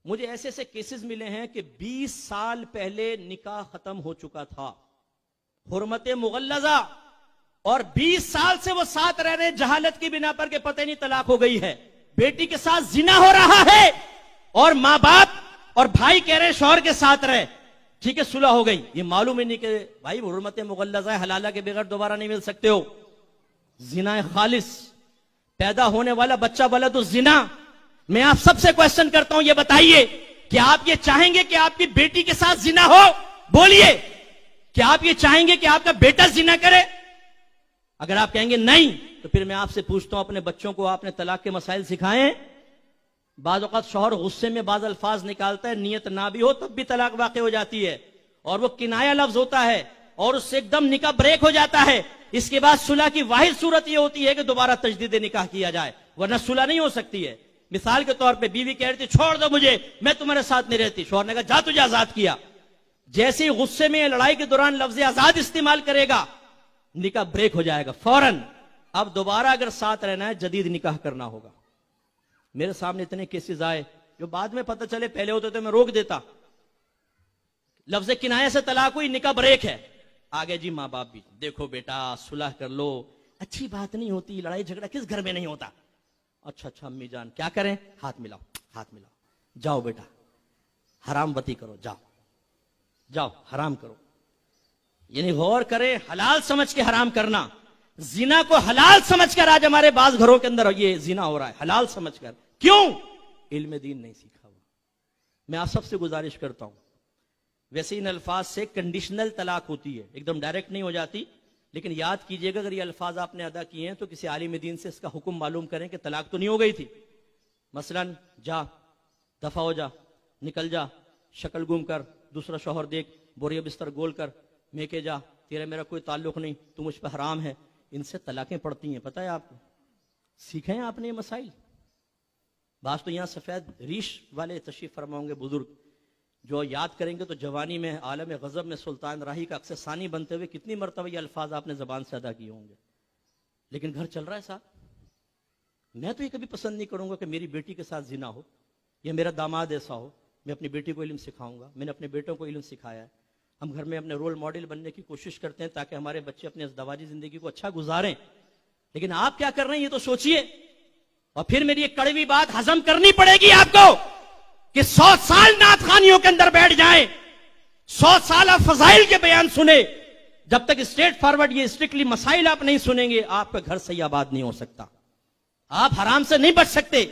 مجھے ایسے ایسے کیسز ملے ہیں کہ 20 سال پہلے نکاح ختم ہو چکا تھا، حرمت مغلظہ، اور 20 سال سے وہ ساتھ رہ رہے جہالت کی بنا پر کہ پتہ نہیں طلاق ہو گئی ہے، بیٹی کے ساتھ زنا ہو رہا ہے، اور ماں باپ اور بھائی کہہ رہے شوہر کے ساتھ رہے، ٹھیک ہے صلح ہو گئی، یہ معلوم ہی نہیں کہ بھائی حرمت مغلظہ ہے، حلالہ کے بغیر دوبارہ نہیں مل سکتے ہو، زنا خالص، پیدا ہونے والا بچہ ولد الزنا۔ میں آپ سب سے کوشچن کرتا ہوں، یہ بتائیے کہ آپ یہ چاہیں گے کہ آپ کی بیٹی کے ساتھ زنا ہو؟ بولیے، کہ آپ یہ چاہیں گے کہ آپ کا بیٹا زنا کرے؟ اگر آپ کہیں گے نہیں، تو پھر میں آپ سے پوچھتا ہوں، اپنے بچوں کو آپ نے طلاق کے مسائل سکھائیں؟ بعض اوقات شوہر غصے میں بعض الفاظ نکالتا ہے، نیت نہ بھی ہو تب بھی طلاق واقع ہو جاتی ہے، اور وہ کنایا لفظ ہوتا ہے، اور اس سے ایک دم نکاح بریک ہو جاتا ہے۔ اس کے بعد صلح کی واحد صورت یہ ہوتی ہے کہ دوبارہ تجدید نکاح کیا جائے، ورنہ صلح نہیں ہو سکتی ہے۔ مثال کے طور پہ بیوی کہہ رہی تھی چھوڑ دو مجھے، میں تمہارے ساتھ نہیں رہتی، شوہر نے کہا جا تجھے آزاد کیا۔ جیسے ہی غصے میں لڑائی کے دوران لفظ آزاد استعمال کرے گا، نکاح بریک ہو جائے گا فوراً۔ اب دوبارہ اگر ساتھ رہنا ہے، جدید نکاح کرنا ہوگا۔ میرے سامنے اتنے کیسز آئے جو بعد میں پتہ چلے، پہلے ہوتے تو میں روک دیتا، لفظ کنایہ سے طلاق ہوئی، نکاح بریک ہے، آگے جی ماں باپ بھی دیکھو بیٹا صلح کر لو، اچھی بات نہیں ہوتی، لڑائی جھگڑا کس گھر میں نہیں ہوتا؟ اچھا امی جان کیا کریں؟ ہاتھ ملاؤ، ہاتھ ملاؤ، جاؤ بیٹا حرام بتی کرو، جاؤ جاؤ حرام کرو۔ یعنی غور کرے، حلال سمجھ کے حرام کرنا، زنا کو حلال سمجھ کر آج ہمارے بعض گھروں کے اندر یہ زنا ہو رہا ہے، حلال سمجھ کر۔ کیوں؟ علم دین نہیں سیکھا ہوا۔ میں آپ سب سے گزارش کرتا ہوں، ویسے ان الفاظ سے کنڈیشنل طلاق ہوتی ہے، ایک دم ڈائریکٹ نہیں ہو جاتی، لیکن یاد کیجئے گا اگر یہ الفاظ آپ نے ادا کیے ہیں تو کسی عالم دین سے اس کا حکم معلوم کریں کہ طلاق تو نہیں ہو گئی تھی۔ مثلا جا، دفع ہو جا، نکل جا، شکل گم کر، دوسرا شوہر دیکھ، بوریا بستر گول کر، میکے جا، تیرا میرا کوئی تعلق نہیں، تو مجھ پہ حرام ہے، ان سے طلاقیں پڑتی ہیں، پتہ ہے آپ کو؟ سیکھیں ہیں آپ نے یہ مسائل؟ بعض تو یہاں سفید ریش والے تشریف فرما ہوں گے بزرگ، جو یاد کریں گے تو جوانی میں عالم غضب میں سلطان راہی کا اکثر ثانی بنتے ہوئے کتنی مرتبہ یہ الفاظ آپ نے زبان سے ادا کیے ہوں گے، لیکن گھر چل رہا ہے صاحب۔ میں تو یہ کبھی پسند نہیں کروں گا کہ میری بیٹی کے ساتھ زنا ہو یا میرا داماد ایسا ہو۔ میں اپنی بیٹی کو علم سکھاؤں گا، میں نے اپنے بیٹوں کو علم سکھایا ہے۔ ہم گھر میں اپنے رول ماڈل بننے کی کوشش کرتے ہیں تاکہ ہمارے بچے اپنے ازدواجی زندگی کو اچھا گزاریں، لیکن آپ کیا کر رہے ہیں یہ تو سوچئے۔ اور پھر میری ایک کڑوی بات ہضم کرنی پڑے گی آپ کو کہ 100 سال نعت خوانیوں کے اندر بیٹھ جائیں، 100 سال آپ فضائل کے بیان سنیں، جب تک اسٹریٹ فارورڈ یہ اسٹرکٹلی مسائل آپ نہیں سنیں گے، آپ کا گھر صحیح آباد نہیں ہو سکتا، آپ حرام سے نہیں بچ سکتے۔